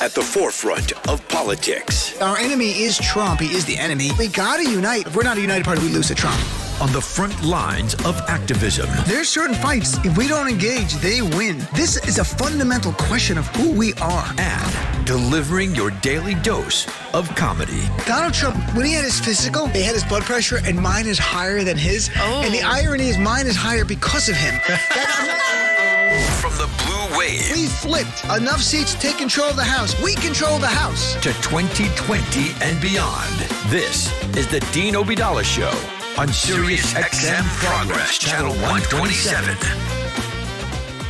at the forefront of politics. Our enemy is Trump. He is the enemy. We gotta unite. If we're not a united party, we lose to Trump. On the front lines of activism. There's certain fights, if we don't engage, they win. This is a fundamental question of who we are. And delivering your daily dose of comedy. Donald Trump, when he had his physical, they had his blood pressure, and mine is higher than his. Oh. And the irony is mine is higher because of him. From the blue wave. We flipped. Enough seats to take control of the House. We control the House. To 2020 and beyond. This is the Dean Obeidallah Show on Sirius XM Progress, Channel 127.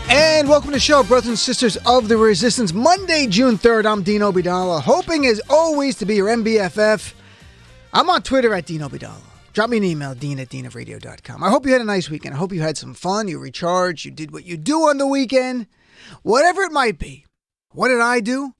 And welcome to the show, brothers and sisters of the resistance. Monday, June 3rd, I'm Dean Obeidallah, hoping as always to be your MBFF. I'm on Twitter at Dean Obeidallah. Drop me an email, dean@deanofradio.com. I hope you had a nice weekend. I hope you had some fun, you recharged, you did what you do on the weekend. Whatever it might be. What did I do?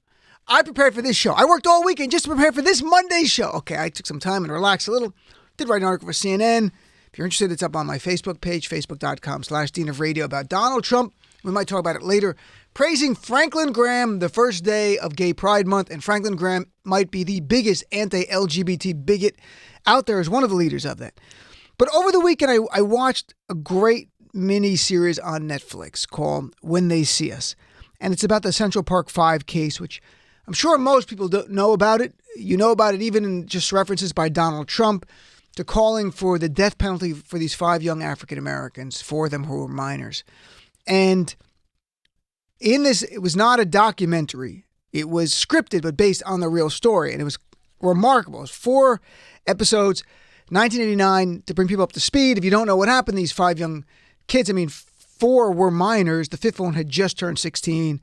I prepared for this show. I worked all weekend just to prepare for this Monday show. Okay, I took some time and relaxed a little. Did write an article for CNN. If you're interested, it's up on my Facebook page, facebook.com/deanofradio, about Donald Trump. We might talk about it later. Praising Franklin Graham, the first day of Gay Pride Month. And Franklin Graham might be the biggest anti-LGBT bigot out there, as one of the leaders of that. But over the weekend, I watched a great mini-series on Netflix called When They See Us. And it's about the Central Park 5 case, which I'm sure most people don't know about it. You know about it even in just references by Donald Trump to calling for the death penalty for these 5 young African Americans, 4 of them who were minors. And in this, it was not a documentary. It was scripted, but based on the real story. And it was remarkable. It was 4 episodes, 1989, to bring people up to speed. If you don't know what happened, these 5 young kids, 4 were minors. The 5th one had just turned 16,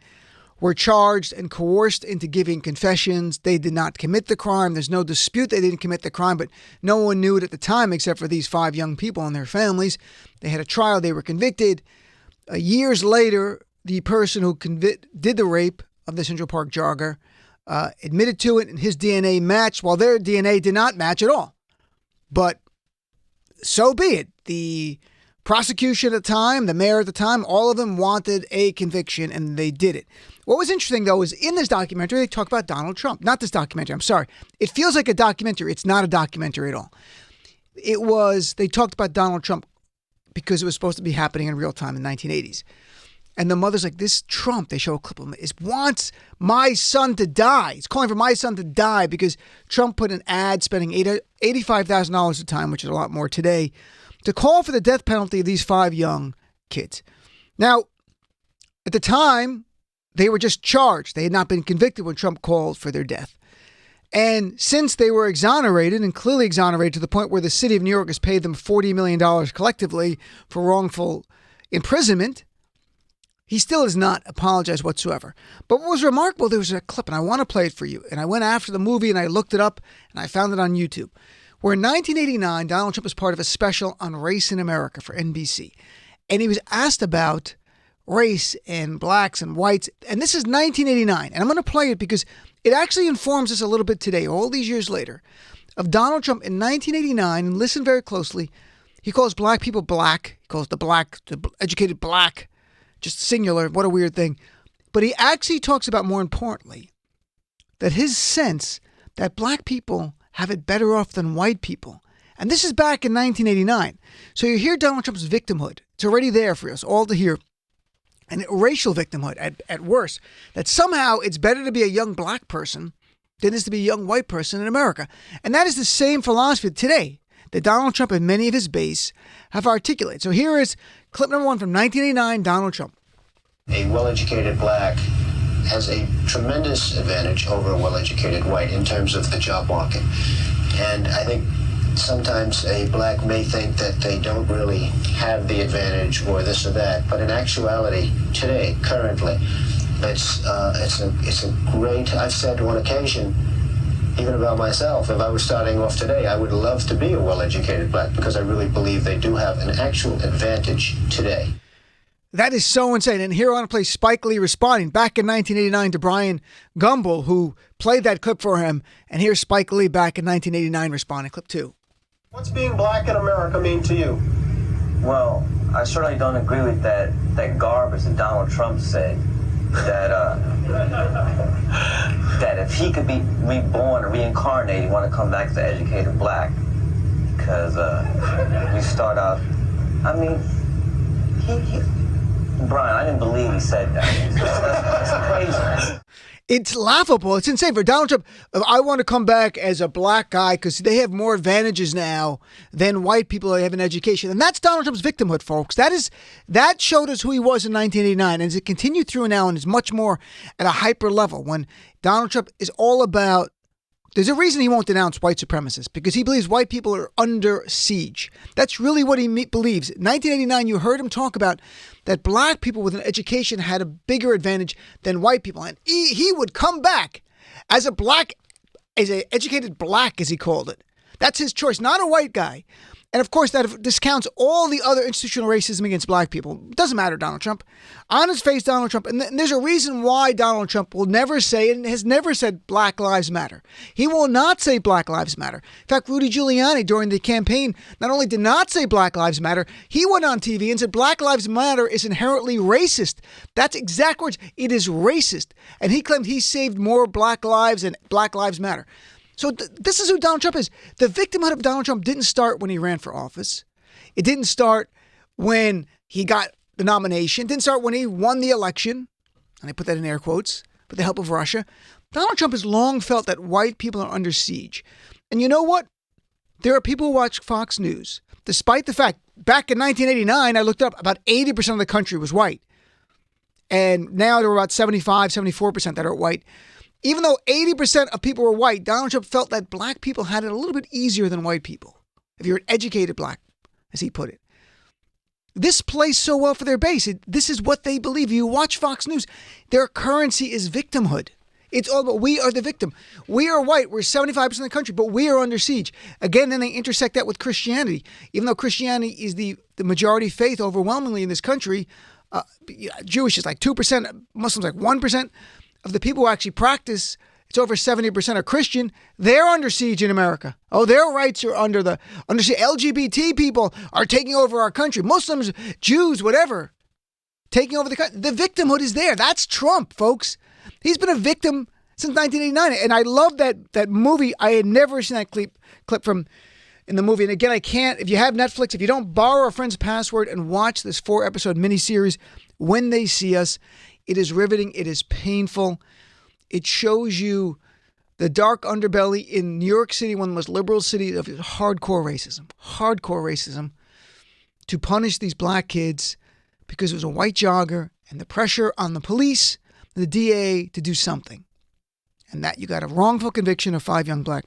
were charged and coerced into giving confessions. They did not commit the crime. There's no dispute they didn't commit the crime, but no one knew it at the time except for these 5 young people and their families. They had a trial. They were convicted. Years later, the person who did the rape of the Central Park jogger admitted to it, and his DNA matched, while their DNA did not match at all. But so be it. The prosecution at the time, the mayor at the time, all of them wanted a conviction, and they did it. What was interesting, though, is in this documentary, they talk about Donald Trump. Not this documentary, I'm sorry. It feels like a documentary. It's not a documentary at all. They talked about Donald Trump because it was supposed to be happening in real time in the 1980s. And the mother's like, this Trump, they show a clip of him, wants my son to die. He's calling for my son to die because Trump put an ad spending $85,000 a time, which is a lot more today, to call for the death penalty of these 5 young kids. Now, at the time, they were just charged. They had not been convicted when Trump called for their death. And since they were exonerated, and clearly exonerated to the point where the city of New York has paid them $40 million collectively for wrongful imprisonment, he still has not apologized whatsoever. But what was remarkable, there was a clip, and I want to play it for you. And I went after the movie, and I looked it up, and I found it on YouTube, where in 1989, Donald Trump was part of a special on race in America for NBC. And he was asked about race and blacks and whites. And this is 1989. And I'm going to play it because it actually informs us a little bit today, all these years later, of Donald Trump in 1989. And listen very closely. He calls black people black. He calls the educated black, just singular. What a weird thing. But he actually talks about, more importantly, that his sense that black people have it better off than white people. And this is back in 1989. So you hear Donald Trump's victimhood. It's already there for us all to hear. And racial victimhood at worst. That somehow it's better to be a young black person than it is to be a young white person in America. And that is the same philosophy today that Donald Trump and many of his base have articulated. So here is clip number 1 from 1989, Donald Trump. A well-educated black has a tremendous advantage over a well-educated white in terms of the job market. And I think sometimes a black may think that they don't really have the advantage or this or that, but in actuality, today, currently, it's a great, I've said on occasion, even about myself, if I was starting off today, I would love to be a well-educated black because I really believe they do have an actual advantage today. That is so insane. And here I want to play Spike Lee responding back in 1989 to Brian Gumbel, who played that clip for him. And here's Spike Lee back in 1989 responding. Clip 2. What's being black in America mean to you? Well, I certainly don't agree with that garbage that Donald Trump said. That if he could be reborn or reincarnated, he want to come back as an educated black. Because we start out, I mean, Brian, I didn't believe he said that. That's crazy. It's laughable. It's insane. For Donald Trump, I want to come back as a black guy because they have more advantages now than white people that have an education. And that's Donald Trump's victimhood, folks. That showed us who he was in 1989. And as it continued through now and is much more at a hyper level when Donald Trump is all about, there's a reason he won't denounce white supremacists because he believes white people are under siege. That's really what he believes. In 1989, you heard him talk about that black people with an education had a bigger advantage than white people. And he would come back as an educated black, as he called it. That's his choice, not a white guy. And of course, that discounts all the other institutional racism against black people. It doesn't matter, Donald Trump. On his face, Donald Trump. And there's a reason why Donald Trump will never say and has never said Black Lives Matter. He will not say Black Lives Matter. In fact, Rudy Giuliani during the campaign not only did not say Black Lives Matter, he went on TV and said Black Lives Matter is inherently racist. That's exact words. It is racist. And he claimed he saved more black lives than Black Lives Matter. So this is who Donald Trump is. The victimhood of Donald Trump didn't start when he ran for office. It didn't start when he got the nomination. It didn't start when he won the election. And I put that in air quotes, with the help of Russia. Donald Trump has long felt that white people are under siege. And you know what? There are people who watch Fox News, despite the fact, back in 1989, I looked up, about 80% of the country was white. And now there were about 75, 74% that are white. Even though 80% of people were white, Donald Trump felt that black people had it a little bit easier than white people. If you're an educated black, as he put it. This plays so well for their base. This is what they believe. You watch Fox News, their currency is victimhood. It's all about we are the victim. We are white. We're 75% of the country, but we are under siege. Again, then they intersect that with Christianity. Even though Christianity is the majority faith overwhelmingly in this country, Jewish is like 2%, Muslims like 1%. Of the people who actually practice, it's over 70% are Christian. They're under siege in America. Oh, their rights are under siege. LGBT people are taking over our country. Muslims, Jews, whatever, taking over the country. The victimhood is there. That's Trump, folks. He's been a victim since 1989. And I love that movie. I had never seen that clip from in the movie. And again, I can't, if you have Netflix, if you don't borrow a friend's password and watch this 4-episode miniseries, When They See Us, it is riveting. It is painful. It shows you the dark underbelly in New York City, one of the most liberal cities, of hardcore racism, to punish these black kids because it was a white jogger and the pressure on the police, the DA to do something. And that you got a wrongful conviction of 5 young black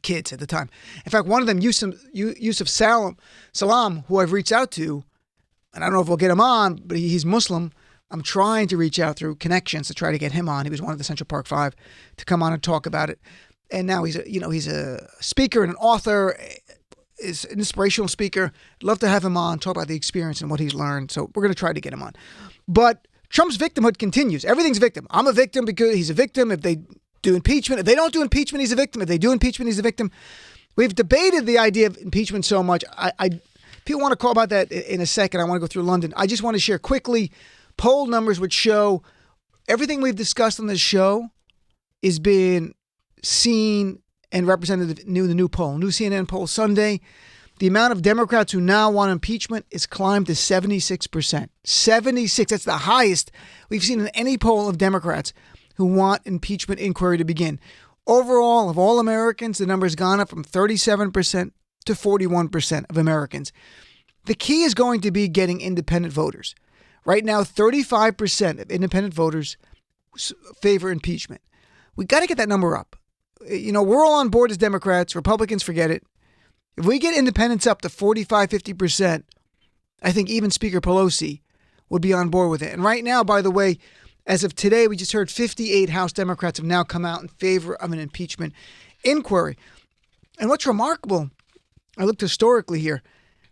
kids at the time. In fact, one of them, Yusuf Salam, who I've reached out to, and I don't know if we'll get him on, but he's Muslim. I'm trying to reach out through connections to try to get him on. He was one of the Central Park 5 to come on and talk about it. And now he's a speaker and an author, is an inspirational speaker. Love to have him on, talk about the experience and what he's learned. So we're going to try to get him on. But Trump's victimhood continues. Everything's a victim. I'm a victim because he's a victim. If they do impeachment, if they don't do impeachment, he's a victim. If they do impeachment, he's a victim. We've debated the idea of impeachment so much. People want to call about that in a second. I want to go through London. I just want to share quickly poll numbers which show everything we've discussed on this show is being seen and represented in the new poll. New CNN poll Sunday. The amount of Democrats who now want impeachment is climbed to 76%. 76. That's the highest we've seen in any poll of Democrats who want impeachment inquiry to begin. Overall, of all Americans, the number has gone up from 37% to 41% of Americans. The key is going to be getting independent voters. Right now, 35% of independent voters favor impeachment. We got to get that number up. You know, we're all on board as Democrats. Republicans, forget it. If we get independents up to 45, 50%, I think even Speaker Pelosi would be on board with it. And right now, by the way, as of today, we just heard 58 House Democrats have now come out in favor of an impeachment inquiry. And what's remarkable, I looked historically here,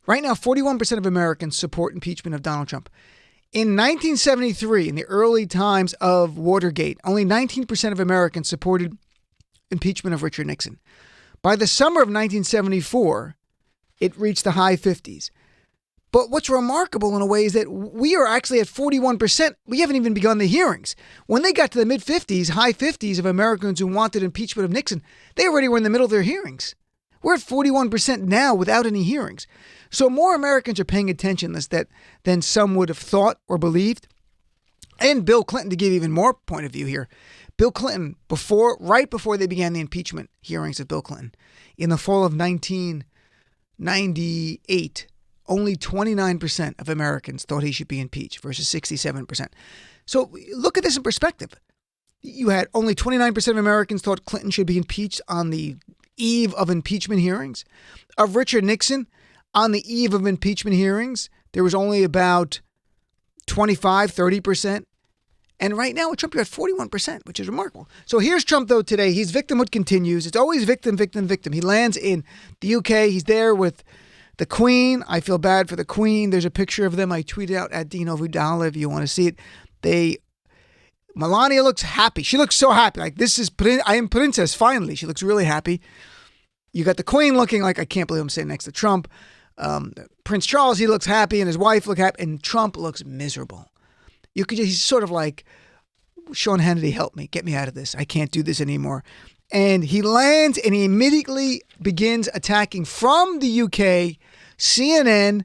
right now 41% of Americans support impeachment of Donald Trump. In 1973, in the early times of Watergate, only 19% of Americans supported impeachment of Richard Nixon. By the summer of 1974, it reached the high 50s. But what's remarkable in a way is that we are actually at 41%. We haven't even begun the hearings. When they got to the mid-50s, high 50s of Americans who wanted impeachment of Nixon, they already were in the middle of their hearings. We're at 41% now without any hearings. So more Americans are paying attention to this than some would have thought or believed. And Bill Clinton, to give even more point of view here, Bill Clinton, right before they began the impeachment hearings of Bill Clinton, in the fall of 1998, only 29% of Americans thought he should be impeached versus 67%. So look at this in perspective. You had only 29% of Americans thought Clinton should be impeached on the eve of impeachment hearings. Of Richard Nixon, on the eve of impeachment hearings, there was only about 30%. And right now with Trump, you're at 41%, which is remarkable. So here's Trump, though, today. His victimhood continues. It's always victim, victim, victim. He lands in the UK. He's there with the Queen. I feel bad for the Queen. There's a picture of them. I tweeted out at Dino Vidala if you want to see it. Melania looks happy. She looks so happy. Like, I am princess, finally. She looks really happy. You got the Queen looking like, I can't believe I'm sitting next to Trump. Prince Charles, he looks happy, and his wife look happy, and Trump looks miserable. He's sort of like, Sean Hannity, help me, get me out of this. I can't do this anymore. And he lands and he immediately begins attacking from the UK, CNN,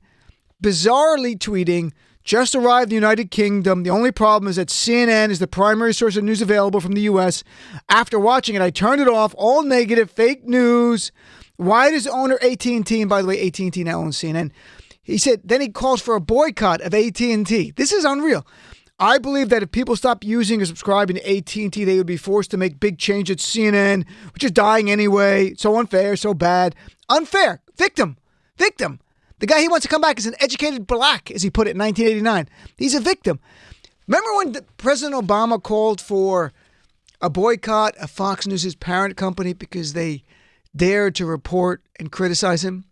bizarrely tweeting, just arrived in the United Kingdom. The only problem is that CNN is the primary source of news available from the US. After watching it, I turned it off. All negative, fake news. Why does owner AT&T, and by the way, AT&T now owns CNN. He said, then he calls for a boycott of AT&T. This is unreal. I believe that if people stopped using or subscribing to AT&T, they would be forced to make big changes at CNN, which is dying anyway. So unfair, so bad. Unfair. Victim. The guy he wants to come back is an educated black, as he put it in 1989. He's a victim. Remember when President Obama called for a boycott of Fox News' parent company because they dared to report and criticize him?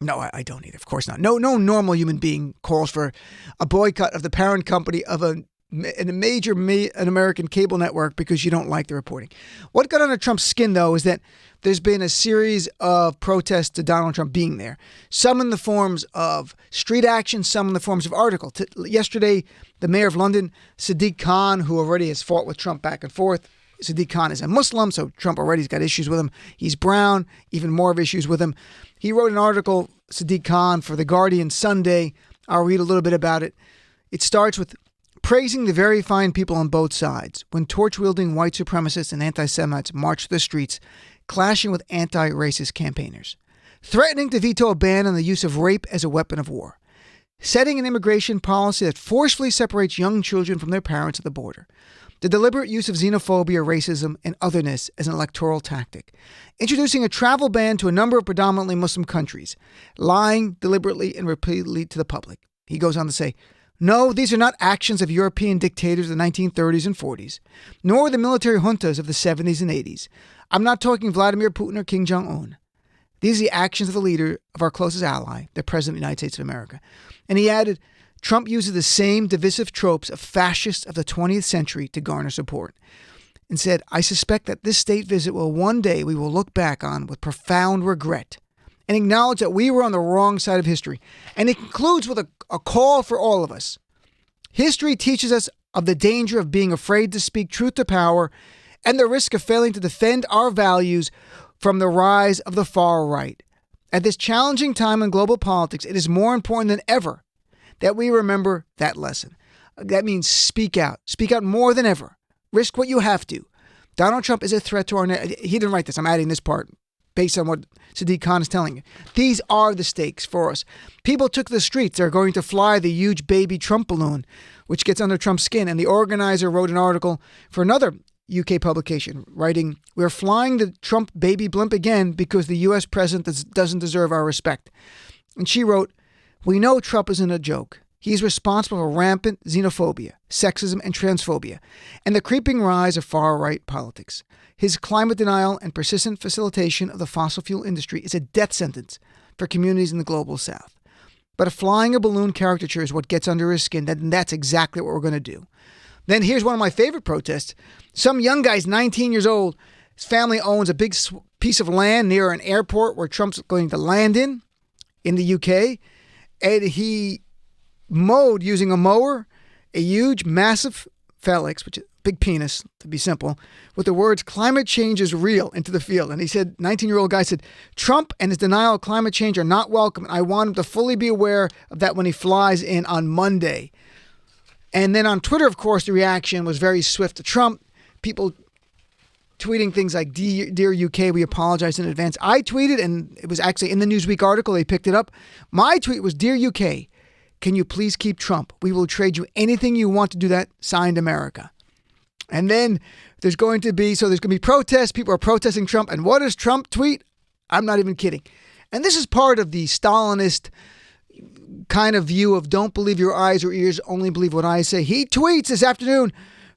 No, I don't either. Of course not. No normal human being calls for a boycott of the parent company of an American cable network because you don't like the reporting. What got under Trump's skin, though, is that there's been a series of protests to Donald Trump being there. Some in the forms of street action, some in the forms of article. Yesterday, the mayor of London, Sadiq Khan, who already has fought with Trump back and forth. Sadiq Khan is a Muslim, so Trump already's got issues with him. He's brown, even more of issues with him. He wrote an article, Sadiq Khan, for The Guardian Sunday. I'll read a little bit about it. It starts with praising the very fine people on both sides when torch-wielding white supremacists and anti-Semites march the streets, clashing with anti-racist campaigners, threatening to veto a ban on the use of rape as a weapon of war, setting an immigration policy that forcefully separates young children from their parents at the border, the deliberate use of xenophobia, racism, and otherness as an electoral tactic, introducing a travel ban to a number of predominantly Muslim countries, lying deliberately and repeatedly to the public. He goes on to say, no, these are not actions of European dictators of the 1930s and 40s, nor the military juntas of the 70s and 80s. I'm not talking Vladimir Putin or Kim Jong-un. These are the actions of the leader of our closest ally, the President of the United States of America. And he added, Trump uses the same divisive tropes of fascists of the 20th century to garner support, and said, I suspect that this state visit will one day we will look back on with profound regret and acknowledge that we were on the wrong side of history. And he concludes with a call for all of us. History teaches us of the danger of being afraid to speak truth to power and the risk of failing to defend our values from the rise of the far right. At this challenging time in global politics, it is more important than ever that we remember that lesson. That means speak out. Speak out more than ever. Risk what you have to. Donald Trump is a threat to our... He didn't write this. I'm adding this part based on what Sadiq Khan is telling you. These are the stakes for us. People took to the streets. They're going to fly the huge baby Trump balloon, which gets under Trump's skin. And the organizer wrote an article for another UK publication, writing, we're flying the Trump baby blimp again because the U.S. president doesn't deserve our respect. And she wrote, we know Trump isn't a joke. He's responsible for rampant xenophobia, sexism, and transphobia, and the creeping rise of far-right politics. His climate denial and persistent facilitation of the fossil fuel industry is a death sentence for communities in the global south. But if flying a balloon caricature is what gets under his skin, then that's exactly what we're going to do. Then here's one of my favorite protests. Some young guy's 19 years old. His family owns a big piece of land near an airport where Trump's going to land in the UK. and he mowed using a mower a huge, massive phalanx, which is a big penis, to be simple, with the words, "Climate change is real," into the field. And he said, 19-year-old guy said, "Trump and his denial of climate change are not welcome. I want him to fully be aware of that when he flies in on Monday." And then on Twitter, of course, the reaction was very swift to Trump. People tweeting things like, "Dear UK, we apologize in advance." I tweeted, and it was actually in the Newsweek article, they picked it up. My tweet was, "Dear UK, can you please keep Trump? We will trade you anything you want to do that. Signed, America." And then there's going to be protests. People are protesting Trump. And what does Trump tweet? I'm not even kidding. And this is part of the Stalinist kind of view of don't believe your eyes or ears, only believe what I say. He tweets this afternoon,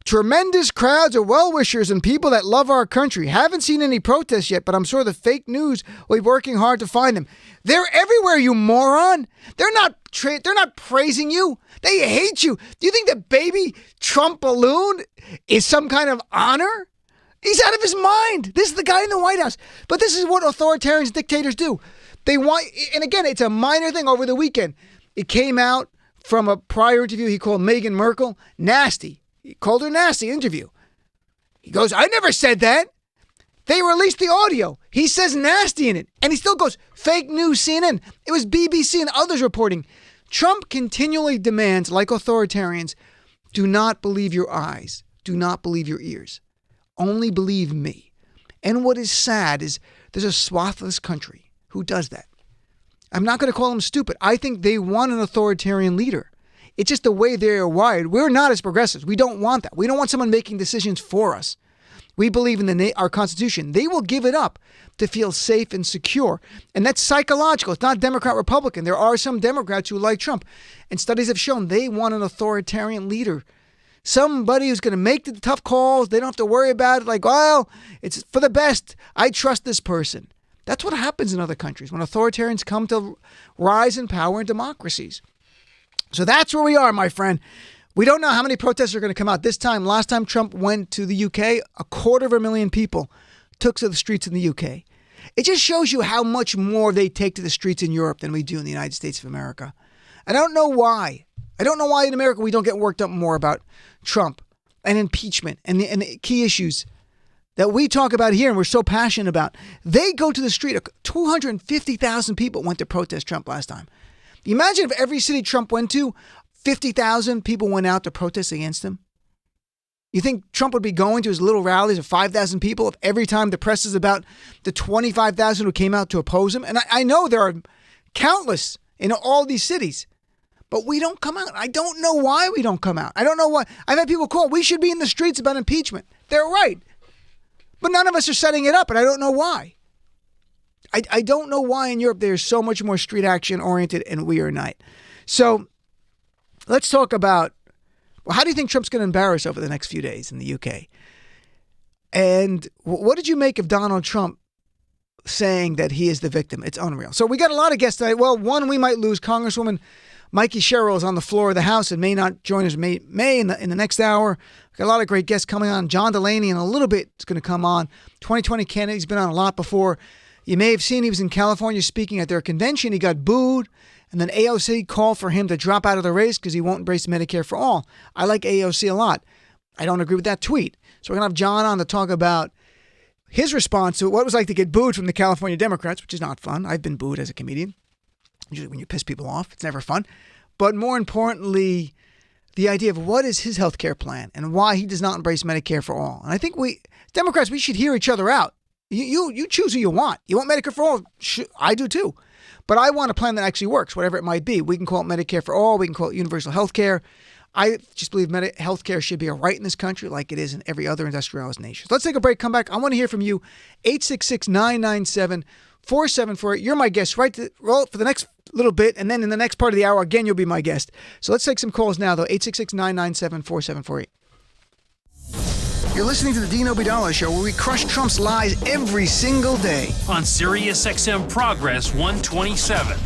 "Tremendous crowds of well-wishers and people that love our country. Haven't seen any protests yet, but I'm sure the fake news will be working hard to find them." They're everywhere, you moron. They're not praising you. They hate you. Do you think the baby Trump balloon is some kind of honor? He's out of his mind. This is the guy in the White House. But this is what authoritarians and dictators do. They want, and again, it's a minor thing over the weekend. It came out from a prior interview he called Meghan Merkel nasty. He called her nasty interview. He goes, "I never said that." They released the audio. He says nasty in it. And he still goes, "Fake news, CNN." It was BBC and others reporting. Trump continually demands, like authoritarians, do not believe your eyes. Do not believe your ears. Only believe me. And what is sad is there's a swath of this country who does that. I'm not going to call them stupid. I think they want an authoritarian leader. It's just the way they're wired. We're not as progressives. We don't want that. We don't want someone making decisions for us. We believe in our Constitution. They will give it up to feel safe and secure. And that's psychological. It's not Democrat, Republican. There are some Democrats who like Trump. And studies have shown they want an authoritarian leader. Somebody who's going to make the tough calls. They don't have to worry about it. Like, well, it's for the best. I trust this person. That's what happens in other countries when authoritarians come to rise in power in democracies. So that's where we are, my friend. We don't know how many protests are going to come out this time. Last time Trump went to the UK, 250,000 people took to the streets in the UK. It just shows you how much more they take to the streets in Europe than we do in the United States of America. And I don't know why. I don't know why in America we don't get worked up more about Trump and impeachment and the key issues that we talk about here and we're so passionate about. They go to the street. 250,000 people went to protest Trump last time. Imagine if every city Trump went to, 50,000 people went out to protest against him. You think Trump would be going to his little rallies of 5,000 people if every time the press is about the 25,000 who came out to oppose him? And I know there are countless in all these cities, but we don't come out. I don't know why we don't come out. I don't know why. I've had people call, we should be in the streets about impeachment. They're right. But none of us are setting it up, and I don't know why. I don't know why in Europe there's so much more street action oriented and we are not. So let's talk about, well, how do you think Trump's going to embarrass over the next few days in the UK? And what did you make of Donald Trump saying that he is the victim? It's unreal. So we got a lot of guests tonight. Well, one we might lose. Congresswoman Mikey Sherrill is on the floor of the House and may not join us May in the next hour. We've got a lot of great guests coming on. John Delaney in a little bit is going to come on. 2020 candidate. He's been on a lot before. You may have seen he was in California speaking at their convention. He got booed. And then AOC called for him to drop out of the race because he won't embrace Medicare for all. I like AOC a lot. I don't agree with that tweet. So we're going to have John on to talk about his response to what it was like to get booed from the California Democrats, which is not fun. I've been booed as a comedian. Usually when you piss people off, it's never fun. But more importantly, the idea of what is his health care plan and why he does not embrace Medicare for all. And I think Democrats, we should hear each other out. You choose who you want. You want Medicare for all? I do too. But I want a plan that actually works, whatever it might be. We can call it Medicare for all. We can call it universal health care. I just believe health care should be a right in this country like it is in every other industrialized nation. So let's take a break, come back. I want to hear from you. 866-997-4748. You're my guest for the next little bit. And then in the next part of the hour, again, you'll be my guest. So let's take some calls now, though. 866-997-4748. You're listening to the Dean Obeidallah Show, where we crush Trump's lies every single day. On Sirius XM Progress 127.